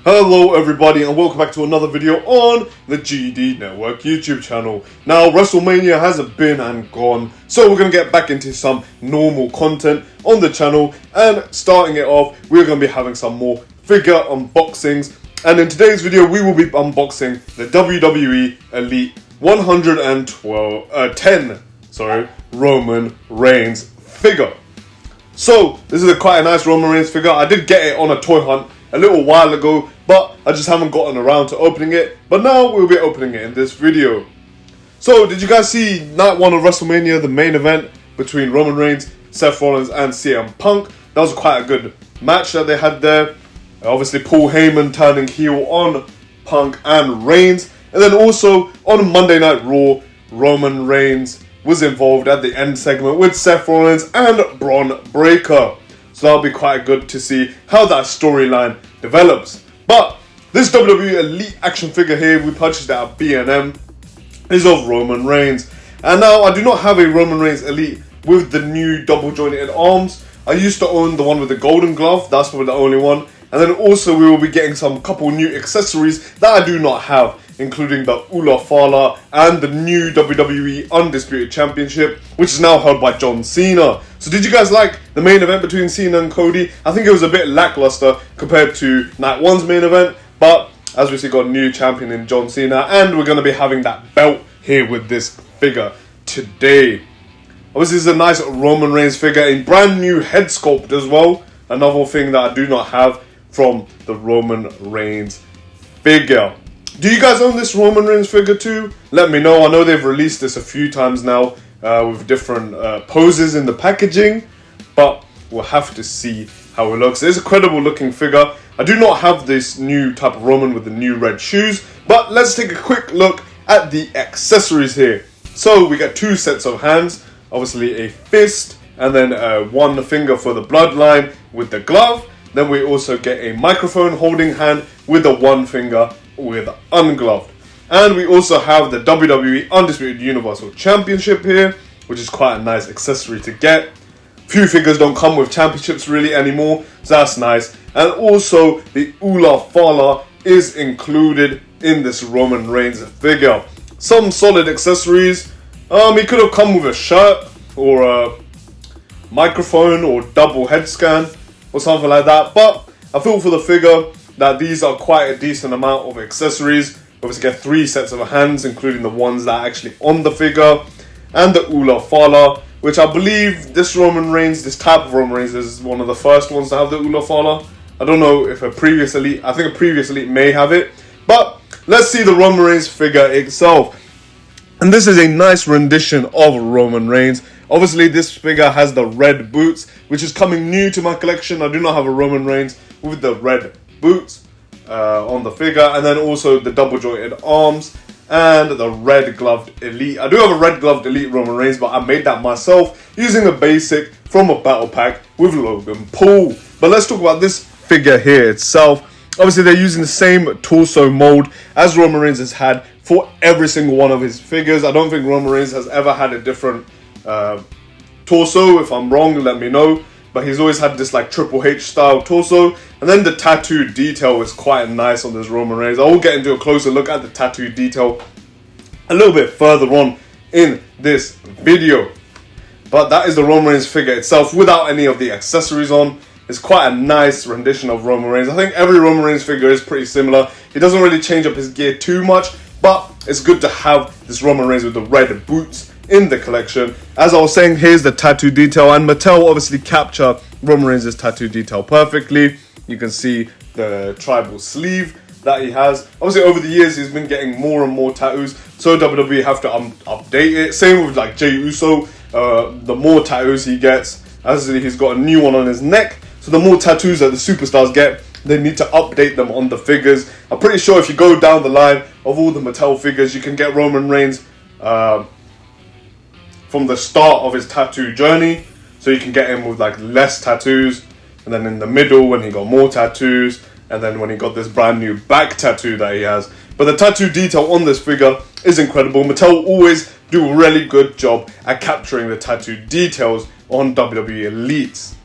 Hello everybody and welcome back to another video on the GD Network YouTube channel. Now WrestleMania has been and gone, so we're going to get back into some normal content on the channel, and starting it off we're going to be having some more figure unboxings, and in today's video we will be unboxing the WWE Elite 110 Roman Reigns figure. So this is quite a nice Roman Reigns figure. I did get it on a toy hunt a little while ago, but I just haven't gotten around to opening it. But now we'll be opening it in this video. So did you guys see night one of WrestleMania, the main event between Roman Reigns, Seth Rollins and CM Punk? That was quite a good match that they had there. Obviously Paul Heyman turning heel on Punk and Reigns. And then also on Monday Night Raw, Roman Reigns was involved at the end segment with Seth Rollins and Braun Breaker. So that'll be quite good to see how that storyline develops. But this WWE Elite action figure here, we purchased it at B&M, is of Roman Reigns. And now I do not have a Roman Reigns Elite with the new double jointed arms. I used to own the one with the golden glove, that's probably the only one. And then also we will be getting some couple new accessories that I do not have, including the Ula Fala and the new WWE Undisputed Championship, which is now held by John Cena. So did you guys like the main event between Cena and Cody? I think it was a bit lackluster compared to Night 1's main event, but as we see, got a new champion in John Cena, and we're going to be having that belt here with this figure today. Obviously, this is a nice Roman Reigns figure in brand new head sculpt as well. Another thing that I do not have from the Roman Reigns figure. Do you guys own this Roman Reigns figure too? Let me know. I know they've released this a few times now with different poses in the packaging, but we'll have to see how it looks. It's a credible looking figure. I do not have this new type of Roman with the new red shoes, but let's take a quick look at the accessories here. So we get two sets of hands, obviously a fist, and then one finger for the bloodline with the glove. Then we also get a microphone holding hand with the one finger with ungloved. And we also have the WWE Undisputed Universal Championship here, which is quite a nice accessory to get. Few figures don't come with championships really anymore, so that's nice. And also the Ula Fala is included in this Roman Reigns figure. Some solid accessories. He could have come with a shirt or a microphone or double head scan or something like that, but I feel for the figure that these are quite a decent amount of accessories. Obviously get three sets of hands, including the ones that are actually on the figure, and the Ula Fala, which I believe this Roman Reigns, this type of Roman Reigns, is one of the first ones to have the Ula Fala. I don't know if a previous Elite, I think a previous Elite may have it, but let's see the Roman Reigns figure itself. And this is a nice rendition of Roman Reigns. Obviously this figure has the red boots, which is coming new to my collection. I do not have a Roman Reigns with the red boots on the figure, and then also the double jointed arms and the red gloved Elite. I do have a red gloved Elite Roman Reigns, but I made that myself using a basic from a battle pack with Logan Paul. But let's talk about this figure here itself. Obviously they're using the same torso mold as Roman Reigns has had for every single one of his figures. I don't think Roman Reigns has ever had a different torso. If I'm wrong, let me know. But he's always had this like Triple H style torso. And then the tattoo detail is quite nice on this Roman Reigns. I will get into a closer look at the tattoo detail a little bit further on in this video. But that is the Roman Reigns figure itself without any of the accessories on. It's quite a nice rendition of Roman Reigns. I think every Roman Reigns figure is pretty similar. He doesn't really change up his gear too much, but it's good to have this Roman Reigns with the red boots in the collection. As I was saying, here's the tattoo detail, and Mattel obviously capture Roman Reigns' tattoo detail perfectly. You can see the tribal sleeve that he has. Obviously over the years he's been getting more and more tattoos, so WWE have to update it. Same with like Jey Uso. The more tattoos he gets, as he's got a new one on his neck, so the more tattoos that the superstars get, they need to update them on the figures. I'm pretty sure if you go down the line of all the Mattel figures, you can get Roman Reigns from the start of his tattoo journey. So you can get him with like less tattoos, and then in the middle when he got more tattoos, and then when he got this brand new back tattoo that he has. But the tattoo detail on this figure is incredible. Mattel always do a really good job at capturing the tattoo details on WWE Elites.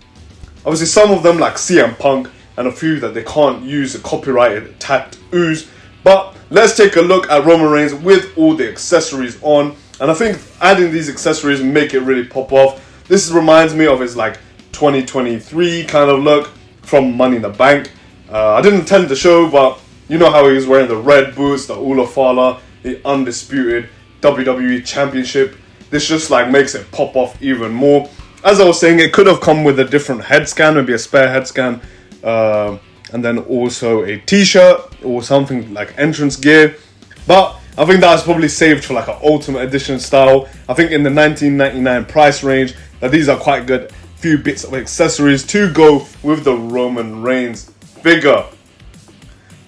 Obviously some of them like CM Punk and a few that they can't use the copyrighted tattoos. But let's take a look at Roman Reigns with all the accessories on. And I think adding these accessories make it really pop off. This reminds me of his like 2023 kind of look from Money in the Bank. I didn't attend the show, but you know how he was wearing the red boots, the Ula Fala, the undisputed WWE Championship. This just like makes it pop off even more. As I was saying, it could have come with a different head scan, maybe a spare head scan, and then also a t-shirt or something like entrance gear. But I think that's probably saved for like an Ultimate Edition style. I think in the $19.99 price range, that these are quite good few bits of accessories to go with the Roman Reigns figure.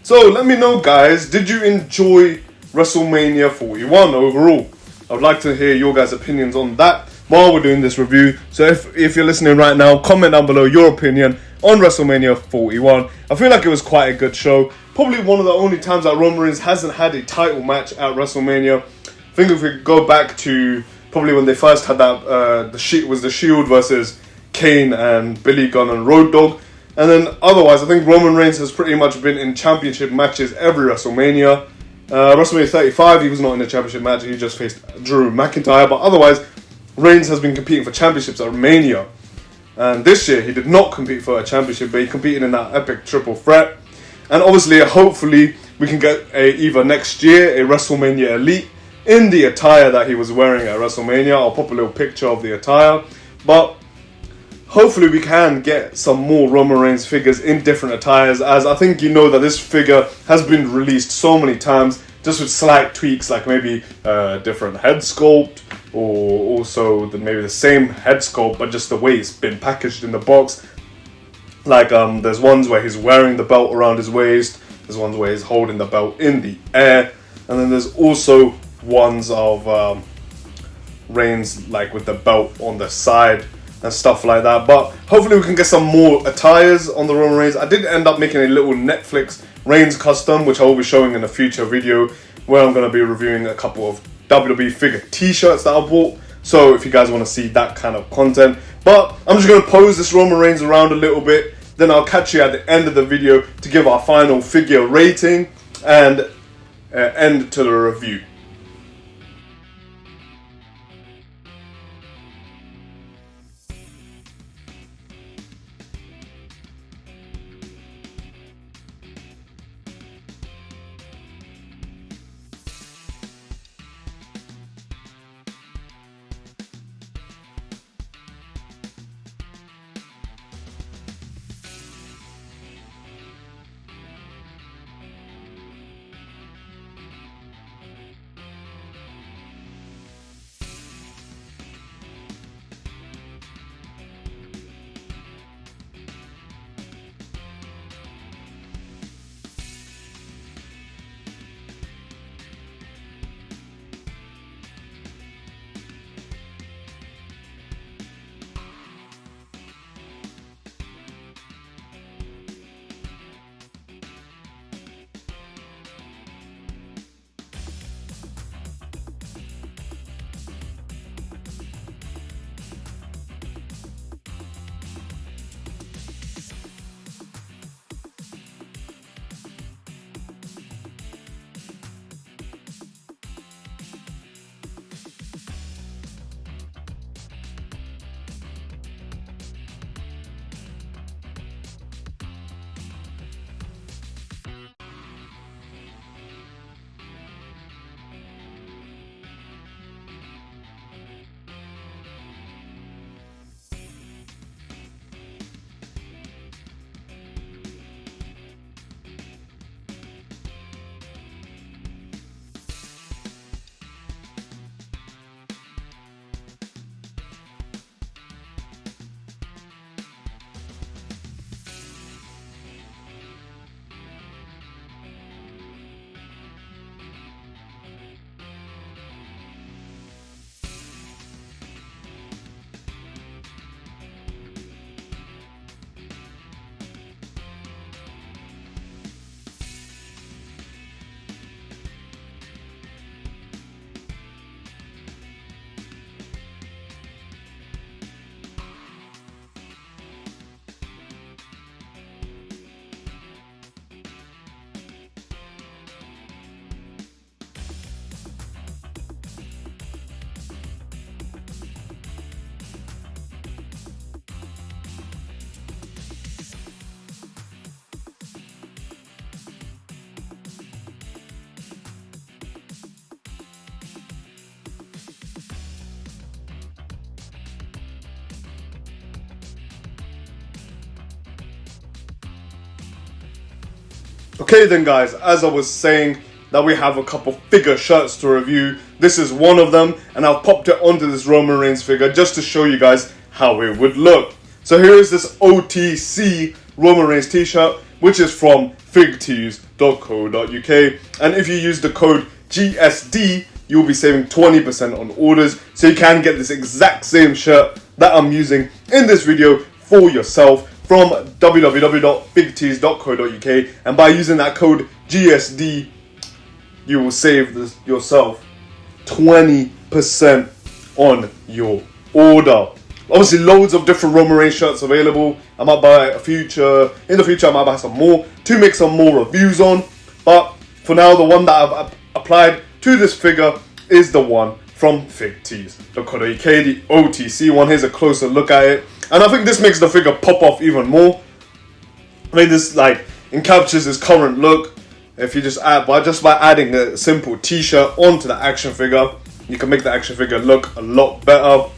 So let me know, guys, did you enjoy WrestleMania 41 overall? I would like to hear your guys' opinions on that while we're doing this review. So if you're listening right now, comment down below your opinion on WrestleMania 41. I feel like it was quite a good show. Probably one of the only times that Roman Reigns hasn't had a title match at WrestleMania. I think if we go back to probably when they first had that, the Shield versus Kane and Billy Gunn and Road Dogg. And then otherwise, I think Roman Reigns has pretty much been in championship matches every WrestleMania. WrestleMania 35, he was not in a championship match. He just faced Drew McIntyre. But otherwise, Reigns has been competing for championships at Mania. And this year, he did not compete for a championship, but he competed in that epic triple threat. And obviously, hopefully, we can get either next year a WrestleMania Elite in the attire that he was wearing at WrestleMania. I'll pop a little picture of the attire. But hopefully we can get some more Roman Reigns figures in different attires, as I think you know that this figure has been released so many times, just with slight tweaks like maybe different head sculpt, or also maybe the same head sculpt but just the way it's been packaged in the box. Like there's ones where he's wearing the belt around his waist, there's ones where he's holding the belt in the air, and then there's also ones of Reigns like with the belt on the side and stuff like that. But hopefully we can get some more attires on the Roman Reigns. I did end up making a little Netflix Reigns custom, which I will be showing in a future video, where I'm going to be reviewing a couple of WWE figure t-shirts that I bought. So if you guys want to see that kind of content. But I'm just going to pose this Roman Reigns around a little bit. Then I'll catch you at the end of the video to give our final figure rating and end to the review. Okay then guys, as I was saying, that we have a couple figure shirts to review. This is one of them, and I've popped it onto this Roman Reigns figure just to show you guys how it would look. So here is this OTC Roman Reigns t-shirt, which is from figtees.co.uk, and if you use the code GSD, you'll be saving 20% on orders, so you can get this exact same shirt that I'm using in this video for yourself from www.figtees.co.uk, and by using that code GSD, you will save yourself 20% on your order. Obviously, loads of different Roman Reigns shirts available. I might buy in the future, I might buy some more to make some more reviews on. But for now, the one that I've applied to this figure is the one from figtees.co.uk, the OTC one. Here's a closer look at it. And I think this makes the figure pop off even more. I mean, this encaptures his current look. If you just by adding a simple t-shirt onto the action figure, you can make the action figure look a lot better.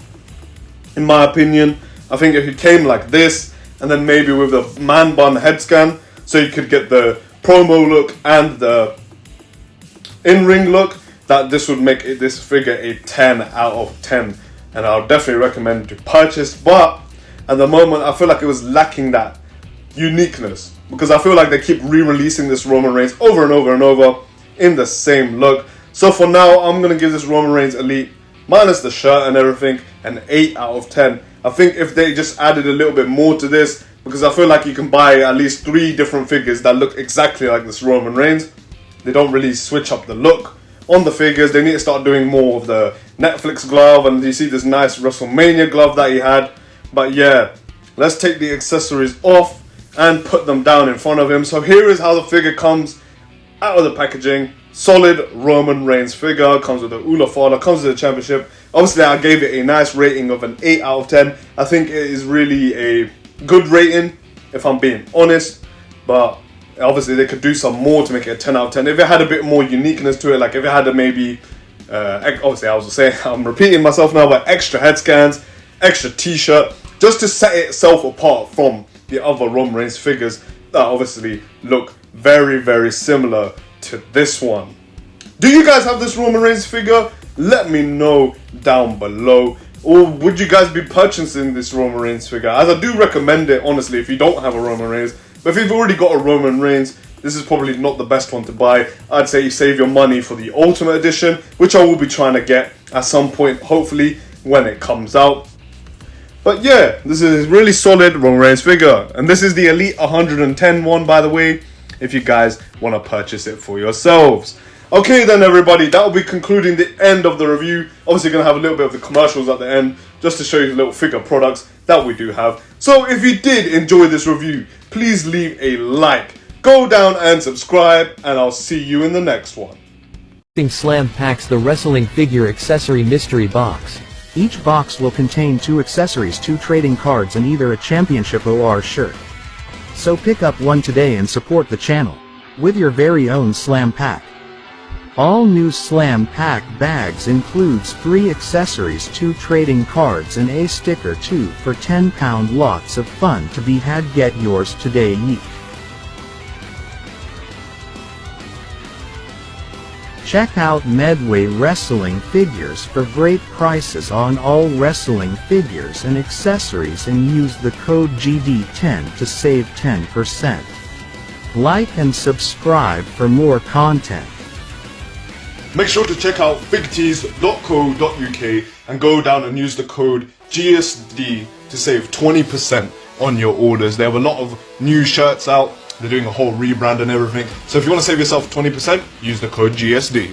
In my opinion, I think if it came like this, and then maybe with the man bun head scan, so you could get the promo look and the in-ring look, that this would make this figure a 10 out of 10. And I'll definitely recommend to purchase, but at the moment I feel like it was lacking that uniqueness, because I feel like they keep re-releasing this Roman Reigns over and over and over in the same look. So for now, I'm going to give this Roman Reigns Elite, minus the shirt and everything, an 8 out of 10. I think if they just added a little bit more to this, because I feel like you can buy at least 3 different figures that look exactly like this Roman Reigns. They don't really switch up the look on the figures. They need to start doing more of the Netflix glove, and you see this nice WrestleMania glove that he had. But yeah, let's take the accessories off and put them down in front of him. So here is how the figure comes out of the packaging. Solid Roman Reigns figure, comes with the Ula Fala, comes with the championship. Obviously I gave it a nice rating of an 8 out of 10. I think it is really a good rating, if I'm being honest, but obviously they could do some more to make it a 10 out of 10. If it had a bit more uniqueness to it, like if it had a maybe, obviously I was saying, I'm repeating myself now, but extra head scans, extra t-shirt, just to set itself apart from the other Roman Reigns figures that obviously look very, very similar to this one. Do you guys have this Roman Reigns figure? Let me know down below. Or would you guys be purchasing this Roman Reigns figure? As I do recommend it, honestly, if you don't have a Roman Reigns. But if you've already got a Roman Reigns, this is probably not the best one to buy. I'd say you save your money for the Ultimate Edition, which I will be trying to get at some point, hopefully, when it comes out. But yeah, this is a really solid Roman Reigns figure. And this is the Elite 110 one, by the way, if you guys want to purchase it for yourselves. Okay then everybody, that will be concluding the end of the review. Obviously going to have a little bit of the commercials at the end, just to show you the little figure products that we do have. So if you did enjoy this review, please leave a like, go down and subscribe, and I'll see you in the next one. Slam Packs, the wrestling figure accessory mystery box. Each box will contain 2 accessories, 2 trading cards, and either a championship OR shirt. So pick up one today and support the channel with your very own Slam Pack. All new Slam Pack bags includes 3 accessories, 2 trading cards, and a sticker, 2 for £10. Lots of fun to be had. Get yours today. Yeet. Check out Medway Wrestling Figures for great prices on all wrestling figures and accessories, and use the code GD10 to save 10%. Like and subscribe for more content. Make sure to check out figtees.co.uk and go down and use the code GSD to save 20% on your orders. They have a lot of new shirts out. They're doing a whole rebrand and everything. So if you want to save yourself 20%, use the code GSD.